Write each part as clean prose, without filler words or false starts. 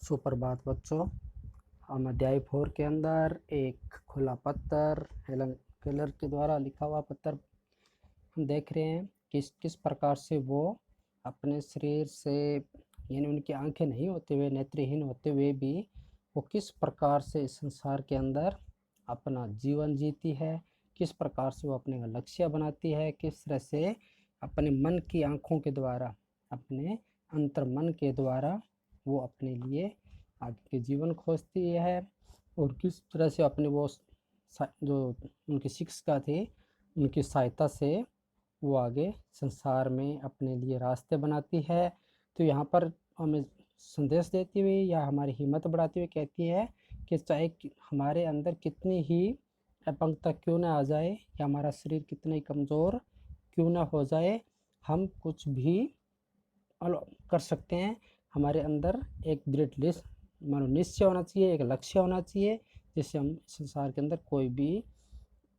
सुप्रभात बच्चों। हम अध्याय 4 के अंदर एक खुला पत्र हेलन केलर के द्वारा लिखा हुआ पत्र हम देख रहे हैं किस किस प्रकार से वो अपने शरीर से यानी उनकी आंखें नहीं होते हुए, नेत्रहीन होते हुए भी वो किस प्रकार से इस संसार के अंदर अपना जीवन जीती है, किस प्रकार से वो अपने लक्ष्य बनाती है, किस तरह से अपने मन की आंखों के द्वारा, अपने अंतर मन के द्वारा वो अपने लिए आगे के जीवन खोजती है और किस तरह से अपने वो जो उनकी शिक्षिका थी उनकी सहायता से वो आगे संसार में अपने लिए रास्ते बनाती है। तो यहाँ पर हमें संदेश देती हुई या हमारी हिम्मत बढ़ाती हुई कहती है कि चाहे हमारे अंदर कितनी ही अपंगता क्यों ना आ जाए या हमारा शरीर कितना ही कमज़ोर क्यों ना हो जाए, हम कुछ भी कर सकते हैं। हमारे अंदर एक दृढ़ निश्चय होना चाहिए, एक लक्ष्य होना चाहिए, जिससे हम संसार के अंदर कोई भी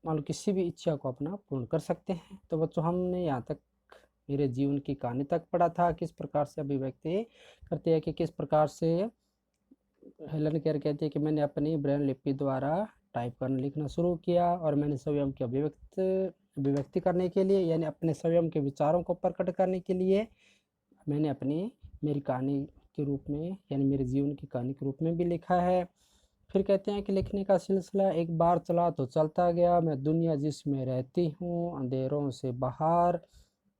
किसी भी इच्छा को अपना पूर्ण कर सकते हैं। तो बच्चों, हमने यहाँ तक मेरे जीवन की कहानी तक पढ़ा था, किस प्रकार से अभिव्यक्ति करते हैं कि किस प्रकार से हेलन केयर कहती है कि मैंने अपनी ब्रेन लिपि द्वारा टाइप करना लिखना शुरू किया और मैंने स्वयं की अभिव्यक्ति करने के लिए यानी अपने स्वयं के विचारों को प्रकट करने के लिए मैंने मेरी कहानी के रूप में यानी मेरे जीवन की कहानी के रूप में भी लिखा है। फिर कहते हैं कि लिखने का सिलसिला एक बार चला तो चलता गया। मैं दुनिया जिसमें रहती हूँ, अंधेरों से बाहर,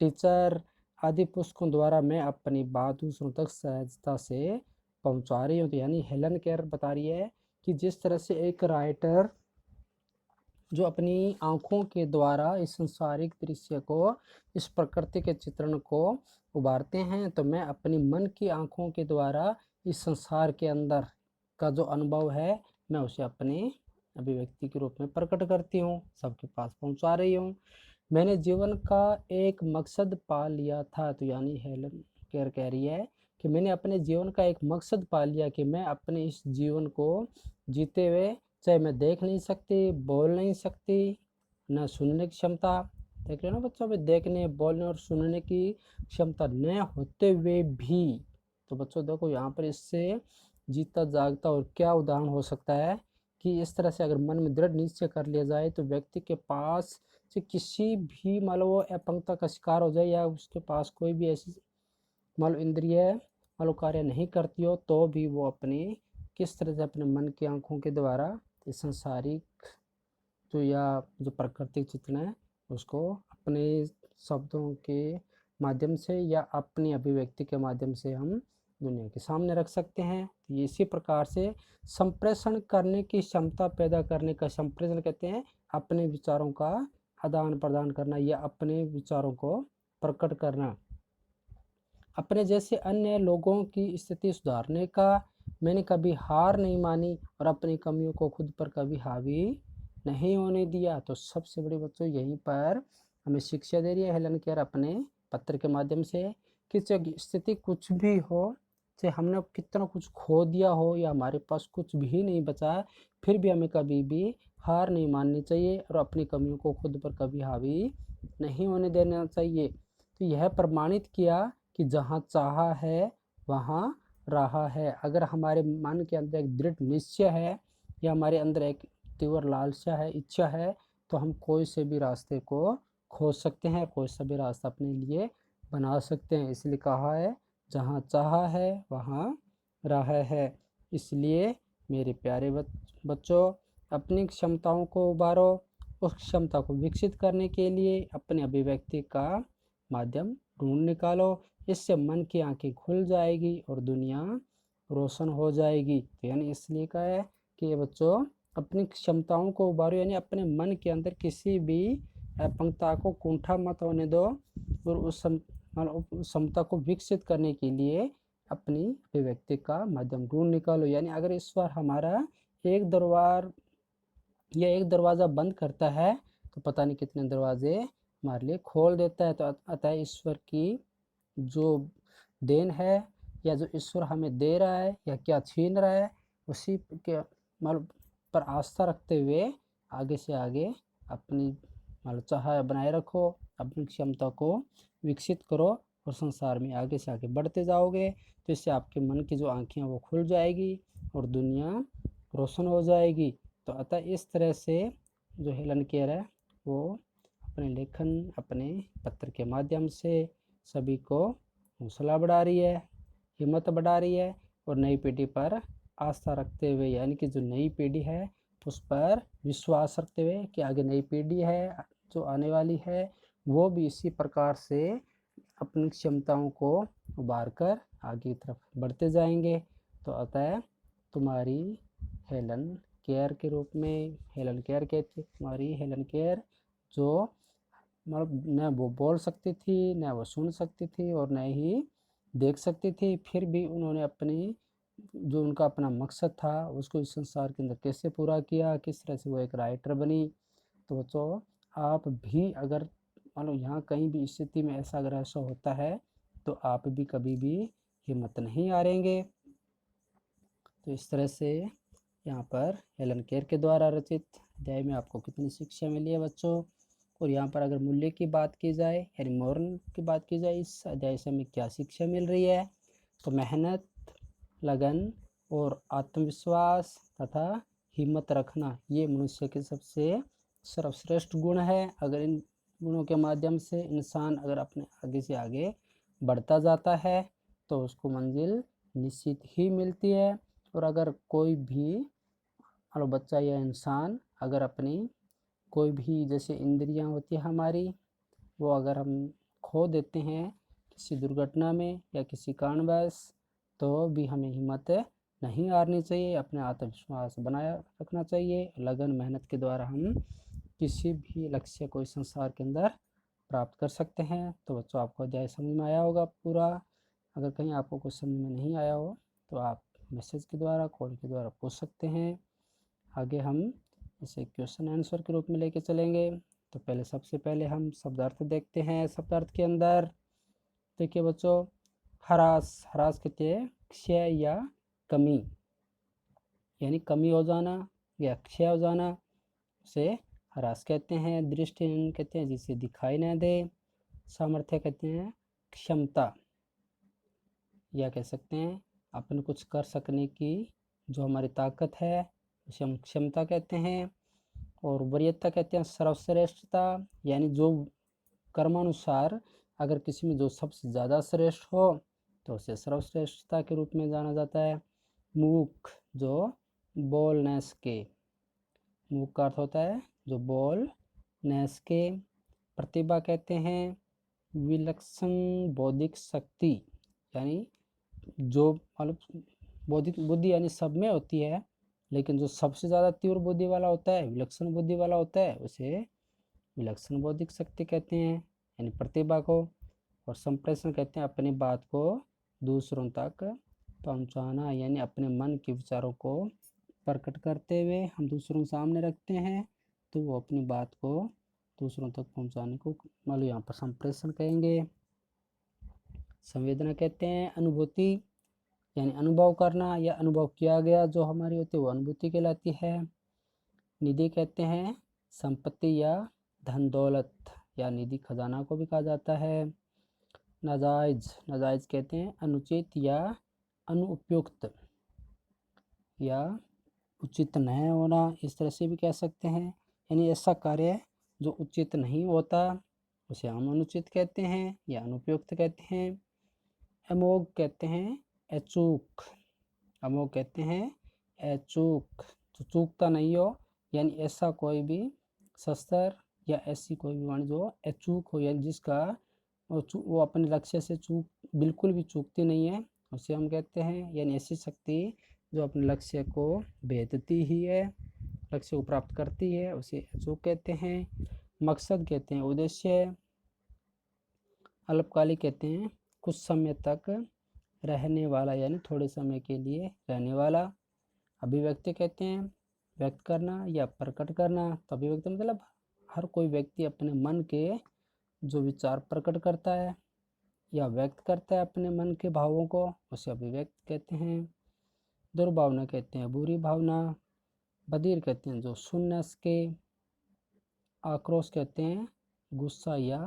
टीचर आदि पुस्तकों द्वारा मैं अपनी बात दूसरों तक सहजता से पहुँचा रही हूँ। तो यानी हेलन केयर बता रही है कि जिस तरह से एक राइटर जो अपनी आँखों के द्वारा इस संसारिक दृश्य को, इस प्रकृति के चित्रण को उभारते हैं, तो मैं अपनी मन की आँखों के द्वारा इस संसार के अंदर का जो अनुभव है मैं उसे अपने अभिव्यक्ति के रूप में प्रकट करती हूँ, सबके पास पहुँचा रही हूँ। मैंने जीवन का एक मकसद पा लिया था। तो यानी हेलन केयर कह रही है कि मैंने अपने जीवन का एक मकसद पा लिया कि मैं अपने इस जीवन को जीते हुए, चाहे मैं देख नहीं सकती, बोल नहीं सकती, न सुनने की क्षमता, देख रहे हो ना बच्चों, में देखने, बोलने और सुनने की क्षमता न होते हुए भी, तो बच्चों देखो यहाँ पर इससे जीता जागता और क्या उदाहरण हो सकता है कि इस तरह से अगर मन में दृढ़ निश्चय कर लिया जाए तो व्यक्ति के पास से किसी भी मान लो वो अपंगता का शिकार हो जाए या उसके पास कोई भी ऐसी मान लो इंद्रिय मान लो कार्य नहीं करती हो, तो भी वो अपनी किस तरह से अपने मन की आंखों के द्वारा इस संसारिक या जो प्राकृतिक चित्रण है उसको अपने शब्दों के माध्यम से या अपनी अभिव्यक्ति के माध्यम से हम दुनिया के सामने रख सकते हैं। तो ये इसी प्रकार से संप्रेषण करने की क्षमता पैदा करने का, संप्रेषण कहते हैं अपने विचारों का आदान प्रदान करना या अपने विचारों को प्रकट करना, अपने जैसे अन्य लोगों की स्थिति सुधारने का। मैंने कभी हार नहीं मानी और अपनी कमियों को खुद पर कभी हावी नहीं होने दिया। तो सबसे बड़ी बच्चों यहीं पर हमें शिक्षा दे रही है हेलन केयर अपने पत्र के माध्यम से कि चाहे स्थिति कुछ भी हो, चाहे हमने कितना कुछ खो दिया हो या हमारे पास कुछ भी नहीं बचा, फिर भी हमें कभी भी हार नहीं माननी चाहिए और अपनी कमियों को खुद पर कभी हावी नहीं होने देना चाहिए। तो यह प्रमाणित किया कि जहाँ चाहा है वहाँ रहा है। अगर हमारे मन के अंदर एक दृढ़ निश्चय है या हमारे अंदर एक तीव्र लालसा है, इच्छा है, तो हम कोई से भी रास्ते को खोज सकते हैं, कोई सा भी रास्ता अपने लिए बना सकते हैं। इसलिए कहा है जहाँ चाहा है वहाँ रहा है। इसलिए मेरे प्यारे बच्चों, अपनी क्षमताओं को उभारो, उस क्षमता को विकसित करने के लिए अपने अभिव्यक्ति का माध्यम ढूंढ निकालो। इससे मन की आंखें खुल जाएगी और दुनिया रोशन हो जाएगी। तो यानी इसलिए कहा है कि बच्चों अपनी क्षमताओं को उभारो, यानी अपने मन के अंदर किसी भी अपंगता को कुंठा मत होने दो और उस क्षमता को विकसित करने के लिए अपनी अभिव्यक्ति का माध्यम ढूंढ निकालो। यानी अगर ईश्वर हमारा एक दरवाज़ा बंद करता है तो पता नहीं कितने दरवाजे हमारे लिए खोल देता है। तो अतः ईश्वर की जो देन है या जो ईश्वर हमें दे रहा है या क्या छीन रहा है, उसी के पर आस्था रखते हुए आगे से आगे अपनी चाह बनाए रखो, अपनी क्षमता को विकसित करो और संसार में आगे से आगे बढ़ते जाओगे। तो इससे आपके मन की जो आँखें वो खुल जाएगी और दुनिया रोशन हो जाएगी। तो अतः इस तरह से जो हेलन केयर है वो अपने लेखन, अपने पत्र के माध्यम से सभी को हौसला बढ़ा रही है, हिम्मत बढ़ा रही है और नई पीढ़ी पर आस्था रखते हुए, यानी कि जो नई पीढ़ी है उस पर विश्वास रखते हुए कि आगे नई पीढ़ी है जो आने वाली है वो भी इसी प्रकार से अपनी क्षमताओं को उभार कर आगे की तरफ बढ़ते जाएंगे। तो अतः तुम्हारी हेलन केयर के रूप में, हेलन केयर कहती है तुम्हारी हेलन केयर, जो मतलब न वो बोल सकती थी, न वो सुन सकती थी और न ही देख सकती थी, फिर भी उन्होंने अपनी जो उनका अपना मकसद था उसको इस संसार के अंदर कैसे पूरा किया, किस तरह से वो एक राइटर बनी। तो बच्चों आप भी अगर मान लो यहाँ कहीं भी स्थिति में ऐसा अगर ऐसा होता है तो आप भी कभी भी हिम्मत नहीं हारेंगे। तो इस तरह से यहाँ पर हेलन केयर के द्वारा रचित अध्याय में आपको कितनी शिक्षा मिली है बच्चों। और यहाँ पर अगर मूल्य की बात की जाए यानी मोरल की बात की जाए, इस अध्याय से हमें क्या शिक्षा मिल रही है, तो मेहनत, लगन और आत्मविश्वास तथा हिम्मत रखना ये मनुष्य के सबसे सर्वश्रेष्ठ गुण है। अगर इन गुणों के माध्यम से इंसान अगर अपने आगे से आगे बढ़ता जाता है तो उसको मंजिल निश्चित ही मिलती है। और अगर कोई भी बच्चा या इंसान अगर अपनी कोई भी जैसे इंद्रियां होती है हमारी, वो अगर हम खो देते हैं किसी दुर्घटना में या किसी कारणवश, तो भी हमें हिम्मत नहीं हारनी चाहिए, अपने आत्मविश्वास बनाए रखना चाहिए। लगन मेहनत के द्वारा हम किसी भी लक्ष्य को इस संसार के अंदर प्राप्त कर सकते हैं। तो बच्चों आपको अध्याय समझ में आया होगा पूरा। अगर कहीं आपको कुछ समझ में नहीं आया हो तो आप मैसेज के द्वारा, कॉल के द्वारा पूछ सकते हैं। आगे हम इसे क्वेश्चन आंसर के रूप में लेके चलेंगे। तो पहले सबसे पहले हम शब्दार्थ देखते हैं। शब्दार्थ के अंदर देखिए बच्चों, ह्रास, ह्रास कहते हैं क्षय या कमी, यानी कमी हो जाना या क्षय हो जाना उसे ह्रास कहते हैं। दृष्टिहीन कहते हैं जिसे दिखाई न दे। सामर्थ्य कहते हैं क्षमता, या कह सकते हैं अपन कुछ कर सकने की जो हमारी ताकत है उसे हम क्षमता कहते हैं। और वरीयता कहते हैं सर्वश्रेष्ठता, यानी जो कर्मानुसार अगर किसी में जो सबसे ज़्यादा श्रेष्ठ हो तो उसे सर्वश्रेष्ठता के रूप में जाना जाता है। मूक, जो बोल न सके, मूक का अर्थ होता है जो बोल न सके। प्रतिभा कहते हैं विलक्षण बौद्धिक शक्ति, यानी जो मतलब बौद्धिक बुद्धि यानी सब में होती है, लेकिन जो सबसे ज़्यादा तीव्र बुद्धि वाला होता है, विलक्षण बुद्धि वाला होता है, उसे विलक्षण बौद्धिक शक्ति कहते हैं, यानी प्रतिभा को। और संप्रेषण कहते हैं अपनी बात को दूसरों तक पहुंचाना, यानी अपने मन के विचारों को प्रकट करते हुए हम दूसरों के सामने रखते हैं तो वो अपनी बात को दूसरों तक पहुंचाने को मान लो यहाँ पर संप्रेषण कहेंगे। संवेदना कहते हैं अनुभूति, यानी अनुभव करना या अनुभव किया गया जो हमारी होती है वो अनुभूति कहलाती है। निधि कहते हैं संपत्ति या धन दौलत, या निधि खजाना को भी कहा जाता है। नाजायज, नाजायज कहते हैं अनुचित या अनुपयुक्त या उचित नहीं होना, इस तरह से भी कह सकते हैं, यानी ऐसा कार्य जो उचित नहीं होता उसे हम अनुचित कहते हैं या अनुपयुक्त कहते हैं। अमोघ कहते हैं अचूक, अमोघ कहते हैं अचूक, जो चूकता नहीं हो, यानी ऐसा कोई भी शस्त्र या ऐसी कोई भी वाणी जो अचूक हो, यानी जिसका वो अपने लक्ष्य से बिल्कुल भी चूकती नहीं है उसे हम कहते हैं, यानी ऐसी शक्ति जो अपने लक्ष्य को भेदती ही है, लक्ष्य को प्राप्त करती है, उसे अचूक कहते हैं। मकसद कहते हैं उद्देश्य। अल्पकालिक कहते हैं कुछ समय तक रहने वाला, यानी थोड़े समय के लिए रहने वाला। अभिव्यक्ति कहते हैं व्यक्त करना या प्रकट करना। तो अभिव्यक्ति मतलब हर कोई व्यक्ति अपने मन के जो विचार प्रकट करता है या व्यक्त करता है अपने मन के भावों को, उसे अभिव्यक्त कहते हैं। दुर्भावना कहते हैं बुरी भावना। बधिर कहते हैं जो सुन न सके। आक्रोश कहते हैं गुस्सा या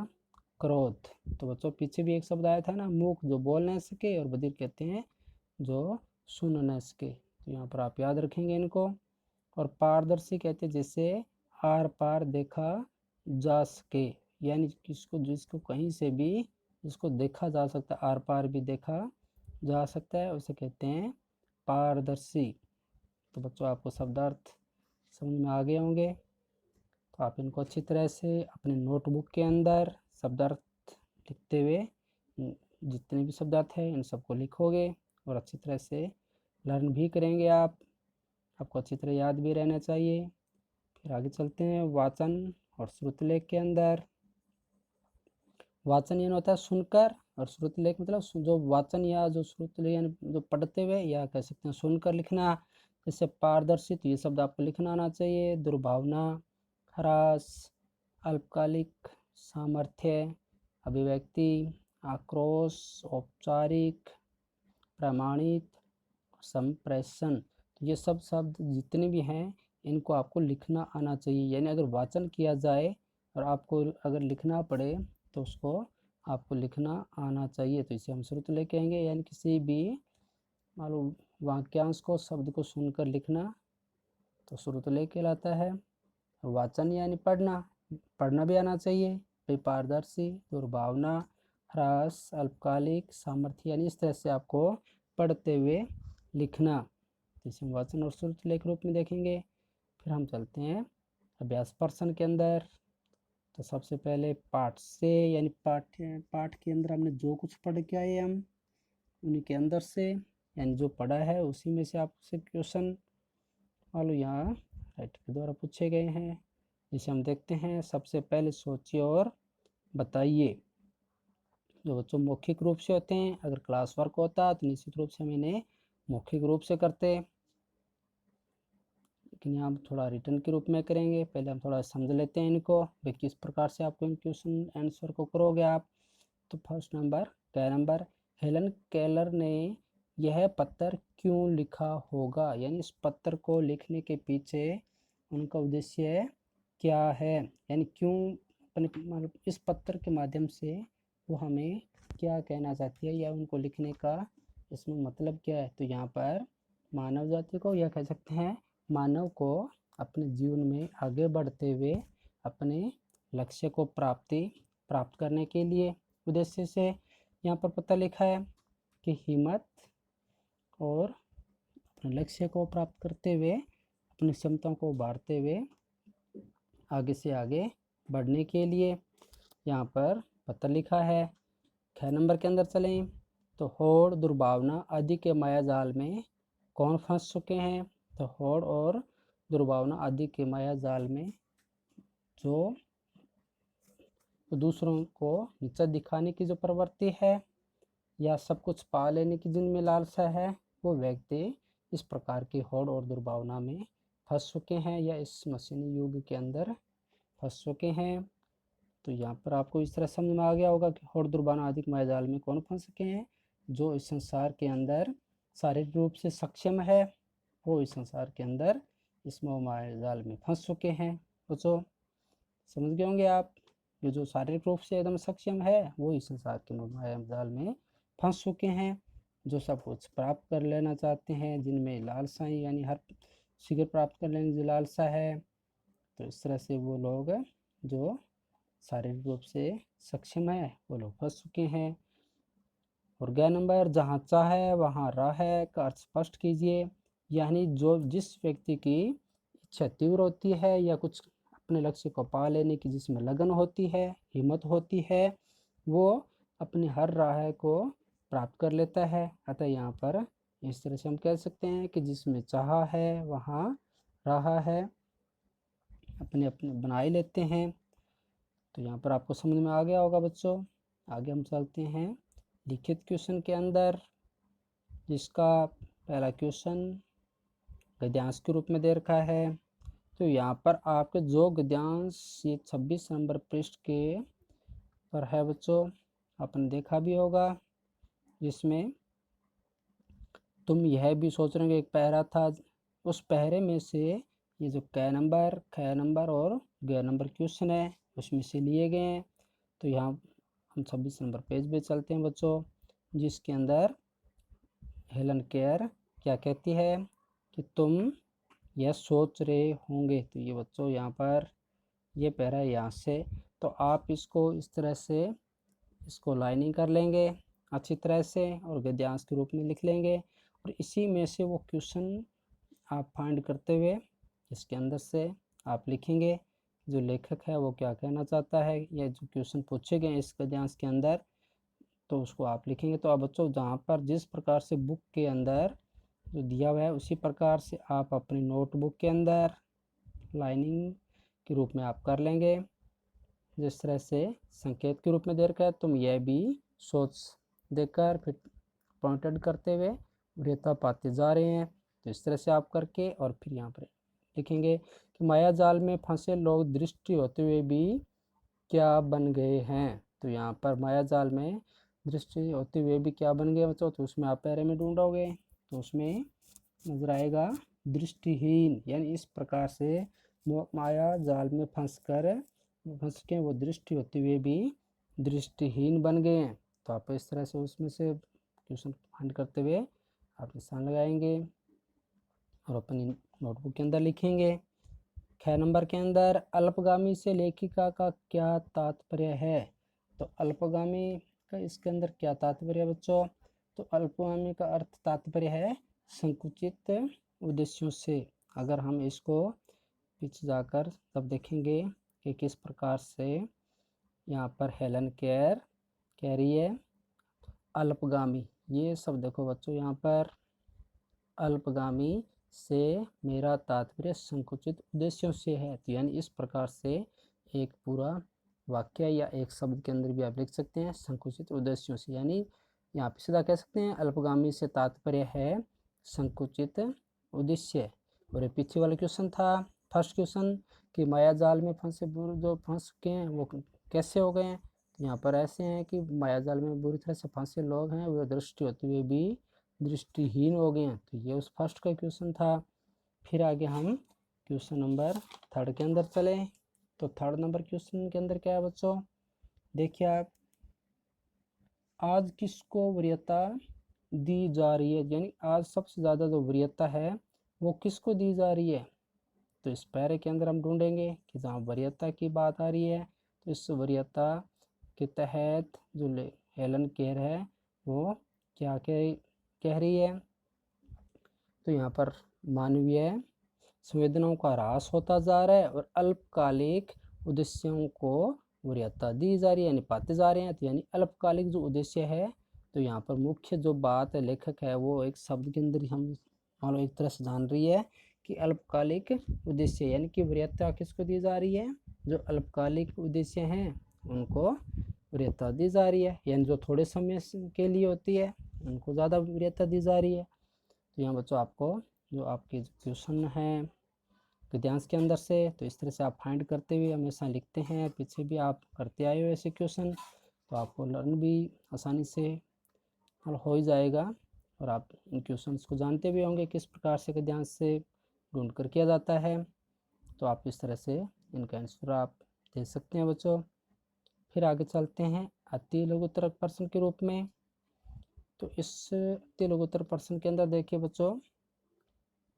क्रोध। तो बच्चों पीछे भी एक शब्द आया था ना, मूक जो बोल नहीं सके, और बधिर कहते हैं जो सुन न सके। तो यहाँ पर आप याद रखेंगे इनको। और पारदर्शी कहते हैं जैसे आर पार देखा जा सके, यानी किसको जिसको कहीं से भी जिसको देखा जा सकता है, आर पार भी देखा जा सकता है, उसे कहते हैं पारदर्शी। तो बच्चों आपको शब्दार्थ समझ में आ गए होंगे। तो आप इनको अच्छी तरह से अपने नोटबुक के अंदर शब्दार्थ लिखते हुए जितने भी शब्दार्थ हैं इन सबको लिखोगे और अच्छी तरह से लर्न भी करेंगे। आपको अच्छी तरह याद भी रहना चाहिए। फिर आगे चलते हैं वाचन और श्रुतलेख के अंदर। वाचन यानी होता है सुनकर, और श्रुतलेख मतलब जो वाचन या जो श्रुतलेख यानी जो पढ़ते हुए या कह सकते हैं सुनकर लिखना। जैसे पारदर्शी, तो ये शब्द आपको लिखना आना चाहिए। दुर्भावना, ह्रास, अल्पकालिक, सामर्थ्य, अभिव्यक्ति, आक्रोश, औपचारिक, प्रमाणित, संप्रेषण, तो ये सब शब्द जितने भी हैं इनको आपको लिखना आना चाहिए। यानी अगर वाचन किया जाए और आपको अगर लिखना पड़े तो उसको आपको लिखना आना चाहिए। तो इसे हम श्रुतलेख कहेंगे, यानी किसी भी मालूम वाक्यांश को शब्द को सुनकर लिखना तो श्रुतलेख कहलाता है। वाचन यानी पढ़ना भी आना चाहिए। फिर पारदर्शी, दुर्भावना, ह्रास, अल्पकालिक, सामर्थ्य, यानी इस तरह से आपको पढ़ते हुए लिखना। इसे हम वाचन और श्रुतलेख रूप में देखेंगे। फिर हम चलते हैं अभ्यास प्रश्न के अंदर। तो सबसे पहले पाठ से, यानी पाठ के अंदर हमने जो कुछ पढ़ के आए हम उन्हीं के अंदर से, यानी जो पढ़ा है उसी में से आपसे क्वेश्चन मान लो यहाँ राइटर के द्वारा पूछे गए हैं। जिसे हम देखते हैं। सबसे पहले सोचिए और बताइए। जो बच्चों मौखिक रूप से होते हैं, अगर क्लास वर्क होता तो निश्चित रूप से हम इन्हें मौखिक रूप से करते, लेकिन यहाँ थोड़ा रिटर्न के रूप में करेंगे। पहले हम थोड़ा समझ लेते हैं इनको, भाई किस प्रकार से आपको इन क्वेश्चन आंसर को करोगे आप। तो फर्स्ट नंबर, क नंबर, हेलन केलर ने यह पत्र क्यों लिखा होगा, यानी इस पत्र को लिखने के पीछे उनका उद्देश्य क्या है, यानी क्यों अपने मतलब इस पत्र के माध्यम से वो हमें क्या कहना चाहती है या उनको लिखने का इसमें मतलब क्या है। तो यहाँ पर मानव जाति को, या कह सकते हैं मानव को अपने जीवन में आगे बढ़ते हुए अपने लक्ष्य को प्राप्त करने के लिए उद्देश्य से यहाँ पर पता लिखा है कि हिम्मत और अपने लक्ष्य को प्राप्त करते हुए अपनी क्षमताओं को बढ़ाते हुए आगे से आगे बढ़ने के लिए यहाँ पर पत्र लिखा है। 6 नंबर के अंदर चलें तो होड़, दुर्भावना आदि के मायाजाल में कौन फंस चुके हैं। तो होड़ और दुर्भावना आदि के मायाजाल में जो दूसरों को नीचा दिखाने की जो प्रवृत्ति है या सब कुछ पा लेने की जिनमें लालसा है, वो व्यक्ति इस प्रकार की होड़ और दुर्भावना में फंस चुके हैं या इस मशीनी युग के अंदर फंस चुके हैं। तो यहाँ पर आपको इस तरह समझ में आ गया होगा कि होड़, दुर्भावना आदि मायाजाल में कौन फंस सके हैं। जो इस संसार के अंदर शारीरिक रूप से सक्षम है वो इस संसार के अंदर इस मायाजाल में फंस चुके हैं। बच्चों समझ गए होंगे आप। ये जो शारीरिक रूप से एकदम सक्षम है वो इस संसार के मायाजाल में फंस चुके हैं। जो सब कुछ प्राप्त कर लेना चाहते हैं, जिनमें लालसाएं यानी हर शीघ्र प्राप्त कर लेने की लालसा है, तो इस तरह से वो लोग जो शारीरिक रूप से सक्षम है वो लोग फंस चुके हैं। और 11 नंबर, जहाँ चाहे वहाँ राह का अर्थ स्पष्ट कीजिए, यानी जो जिस व्यक्ति की इच्छा तीव्र होती है या कुछ अपने लक्ष्य को पा लेने की जिसमें लगन होती है, हिम्मत होती है, वो अपनी हर राह को प्राप्त कर लेता है। अतः यहाँ पर इस तरह से हम कह सकते हैं कि जिसमें चाहा है वहाँ राह है, अपने अपने बना ही लेते हैं। तो यहाँ पर आपको समझ में आ गया होगा बच्चों। आगे हम चलते हैं लिखित क्वेश्चन के अंदर, जिसका पहला क्वेश्चन गद्यांश के रूप में दे रखा है। तो यहाँ पर आपके जो गद्यांश ये 26 नंबर पृष्ठ के पर है बच्चों, आपने देखा भी होगा, जिसमें तुम यह भी सोच रहे हो एक पहरा था, उस पहरे में से ये जो क नंबर, ख नंबर और ग नंबर क्वेश्चन है उसमें से लिए गए हैं। तो यहाँ हम 26 नंबर पेज पे चलते हैं बच्चों, जिसके अंदर हेलन केयर क्या कहती है कि तुम यह सोच रहे होंगे। तो ये बच्चों यहाँ पर ये पैरा है यहाँ से, तो आप इसको इस तरह से इसको लाइनिंग कर लेंगे अच्छी तरह से और गद्यांश के रूप में लिख लेंगे, और इसी में से वो क्वेश्चन आप फाइंड करते हुए इसके अंदर से आप लिखेंगे जो लेखक है वो क्या कहना चाहता है, या जो क्वेश्चन पूछे गए इस गद्यांश के अंदर तो उसको आप लिखेंगे। तो आप बच्चों जहाँ पर जिस प्रकार से बुक के अंदर जो दिया हुआ है उसी प्रकार से आप अपनी नोटबुक के अंदर लाइनिंग के रूप में आप कर लेंगे। जिस तरह से संकेत के रूप में दे रखा है तुम यह भी सोच देकर फिर पॉइंटेड करते हुए वरीयता पाते जा रहे हैं। तो इस तरह से आप करके और फिर यहाँ पर लिखेंगे कि माया जाल में फंसे लोग दृष्टि होते हुए भी क्या बन गए हैं। तो यहाँ पर माया जाल में दृष्टि होते हुए भी क्या बन गए बच्चों, तो उसमें आप पैरे में ढूंढोगे तो उसमें नजर आएगा दृष्टिहीन, यानी इस प्रकार से माया जाल में फंस के वो दृष्टि होते हुए भी दृष्टिहीन बन गए हैं। तो आप इस तरह से उसमें से क्वेश्चन फाइंड करते हुए आप निशान लगाएंगे और अपनी नोटबुक के अंदर लिखेंगे। 6 नंबर के अंदर अल्पगामी से लेखिका का क्या तात्पर्य है। तो अल्पगामी का इसके अंदर क्या तात्पर्य है बच्चों, तो अल्पगामी का अर्थ तात्पर्य है संकुचित उद्देश्यों से। अगर हम इसको पीछे जाकर तब देखेंगे कि किस प्रकार से यहाँ पर हेलन केयर कह रही है अल्पगामी, ये सब देखो बच्चों यहाँ पर अल्पगामी से मेरा तात्पर्य संकुचित उद्देश्यों से है। तो यानी इस प्रकार से एक पूरा वाक्य या एक शब्द के अंदर भी आप लिख सकते हैं संकुचित उद्देश्यों से, यानी यहाँ पे सीधा कह सकते हैं अल्पगामी से तात्पर्य है संकुचित उद्देश्य। और ये पीछे वाला क्वेश्चन था फर्स्ट क्वेश्चन कि माया जाल में फंसे जो फंस के हैं वो कैसे हो गए हैं। तो यहाँ पर ऐसे हैं कि माया जाल में बुरी तरह से फंसे लोग हैं वो दृष्टि होते हुए भी दृष्टिहीन हो गए हैं। तो ये उस फर्स्ट का क्वेश्चन था। फिर आगे हम क्वेश्चन नंबर 3 के अंदर चले। तो 3 नंबर क्वेश्चन के अंदर क्या है बच्चों, देखिए आप, आज किसको वरीयता दी जा रही है, यानी आज सबसे ज़्यादा जो वरीयता है वो किसको दी जा रही है। तो इस पैरे के अंदर हम ढूंढेंगे कि जहाँ वरीयता की बात आ रही है तो इस वरीयता के तहत जो हेलन केयर है वो क्या कह रही है। तो यहाँ पर मानवीय संवेदनाओं का ह्रास होता जा रहा है और अल्पकालिक उद्देश्यों को वरीयता दी जा रही है, यानी पाते जा रहे हैं। तो यानी अल्पकालिक जो उद्देश्य है, तो यहाँ पर मुख्य जो बात है लेखक है वो एक शब्द के अंदर हम मान लो एक तरह से जान रही है कि अल्पकालिक उद्देश्य, यानी कि वरीयता किसको दी जा रही है, जो अल्पकालिक उद्देश्य हैं उनको वरीयता दी जा रही है, यानी जो थोड़े समय के लिए होती है उनको ज़्यादा वरीयता दी जा रही है। तो यहाँ बच्चों आपको जो आपके क्वेश्चन है गद्यांश के अंदर से, तो इस तरह से आप फाइंड करते हुए हमेशा लिखते हैं, पीछे भी आप करते आए हो ऐसे क्वेश्चन, तो आपको लर्न भी आसानी से हल हो ही जाएगा और आप इन क्वेश्चंस को जानते भी होंगे किस प्रकार से गद्यांश से ढूंढ कर किया जाता है। तो आप इस तरह से इनका आंसर आप दे सकते हैं बच्चों। फिर आगे चलते हैं अति लघुत्तर प्रश्न के रूप में। तो इस अति लघुत्तर प्रश्न के अंदर देखिए बच्चों,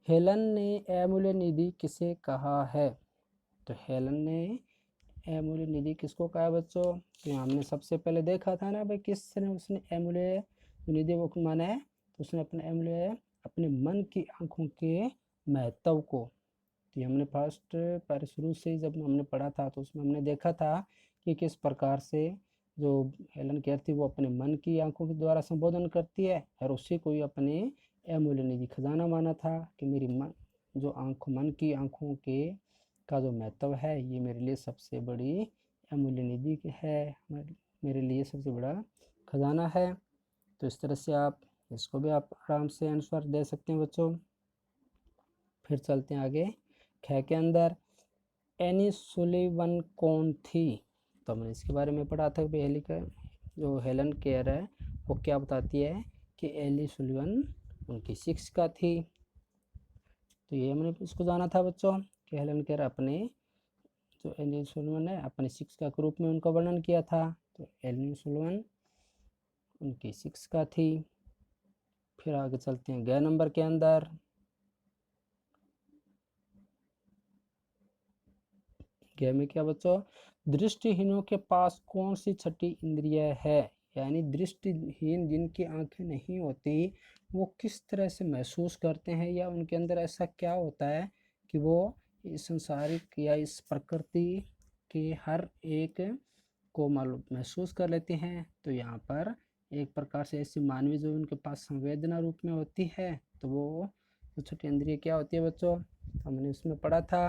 हेलन ने अमूल्य निधि किसे कहा है। तो हेलन ने अमूल्य निधि किसको कहा बच्चों, तो हमने सबसे पहले देखा था ना भाई किसने उसने अमूल्य निधि वो माना है, तो उसने अपने अमूल्य अपने मन की आंखों के महत्व को, तो ये हमने फर्स्ट पर शुरू से ही जब हमने पढ़ा था तो उसमें हमने देखा था कि किस प्रकार से जो हेलन केयर थी वो अपने मन की आंखों के द्वारा संबोधन करती है और उसी को ही अपने अमूल्य निधि खजाना माना था कि मेरी मन जो मन की आंखों के का जो महत्व है ये मेरे लिए सबसे बड़ी अमूल्य निधि है, मेरे लिए सबसे बड़ा खजाना है। तो इस तरह से आप इसको भी आप आराम से आंसर दे सकते हैं बच्चों। फिर चलते हैं आगे ख के अंदर, एनी सुलिवन कौन थी। तो हमने इसके बारे में पढ़ा था पहले का जो हेलन केयर है वो क्या बताती है कि एली सुलिवन उनकी शिक्षिका थी। तो ये हमने इसको जाना था बच्चों कि हेलन केयर अपने जो एली सुलिवन है अपनी शिक्षिका के रूप में उनका वर्णन किया था। तो एली सुलिवन उनकी शिक्षिका थी। फिर आगे चलते हैं ग नंबर के अंदर। ग में क्या बच्चों, दृष्टिहीनों के पास कौन सी छठी इंद्रिय है, यानी दृष्टिहीन जिनकी आंखें नहीं होती वो किस तरह से महसूस करते हैं, या उनके अंदर ऐसा क्या होता है कि वो इस संसारिक या इस प्रकृति के हर एक को मालूम महसूस कर लेते हैं। तो यहाँ पर एक प्रकार से ऐसी मानवीय जो उनके पास संवेदना रूप में होती है, तो वो जो छठी इंद्रिय क्या होती है बच्चों, हमने उसमें पढ़ा था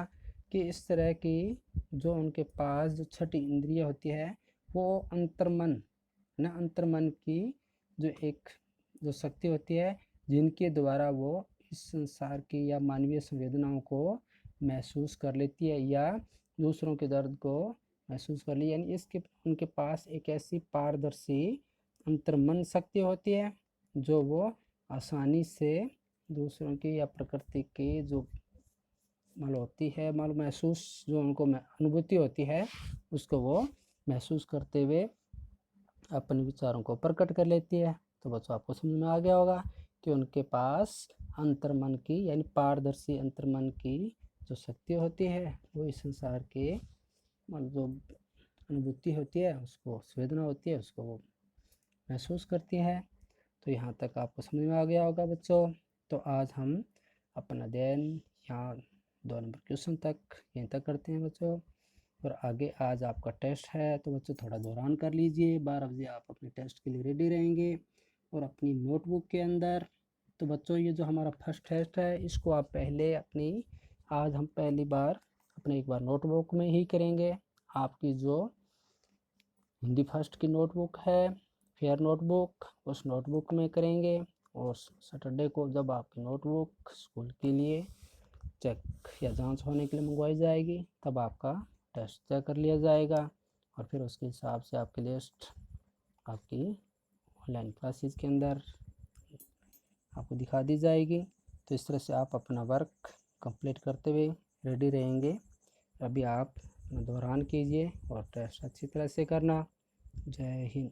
कि इस तरह की जो उनके पास जो छठी इंद्रिय होती है वो अंतर्मन ना, अंतर्मन की जो एक जो शक्ति होती है जिनके द्वारा वो इस संसार की या मानवीय संवेदनाओं को महसूस कर लेती है या दूसरों के दर्द को महसूस कर ली, यानी इसके उनके पास एक ऐसी पारदर्शी अंतर्मन शक्ति होती है जो वो आसानी से दूसरों की या प्रकृति की जो मालूम होती है, मालूम महसूस जो उनको अनुभूति होती है उसको वो महसूस करते हुए अपने विचारों को प्रकट कर लेती है। तो बच्चों आपको समझ में आ गया होगा कि उनके पास अंतर्मन की यानी पारदर्शी अंतर्मन की जो शक्ति होती है वो इस संसार के जो अनुभूति होती है उसको, संवेदना होती है उसको वो महसूस करती है। तो यहाँ तक आपको समझ में आ गया होगा बच्चों। तो आज हम अपना अध्ययन यहाँ 2 नंबर क्वेश्चन तक यहीं तक करते हैं बच्चों, और आगे आज आपका टेस्ट है तो बच्चों थोड़ा दौरान कर लीजिए। 12 बजे आप अपने टेस्ट के लिए रेडी रहेंगे और अपनी नोटबुक के अंदर। तो बच्चों ये जो हमारा फर्स्ट टेस्ट है इसको आप पहले अपनी, आज हम पहली बार अपने एक बार नोटबुक में ही करेंगे। आपकी जो हिंदी फर्स्ट की नोटबुक है फेयर नोटबुक, उस नोटबुक में करेंगे, और सैटरडे को जब आपकी नोटबुक स्कूल के लिए चेक या जांच होने के लिए मंगवाई जाएगी तब आपका टेस्ट तय कर लिया जाएगा, और फिर उसके हिसाब से आपकी लिस्ट आपकी ऑनलाइन क्लासेस के अंदर आपको दिखा दी जाएगी। तो इस तरह से आप अपना वर्क कंप्लीट करते हुए रेडी रहेंगे। अभी आप दोहरान कीजिए और टेस्ट अच्छी तरह से करना। जय हिंद।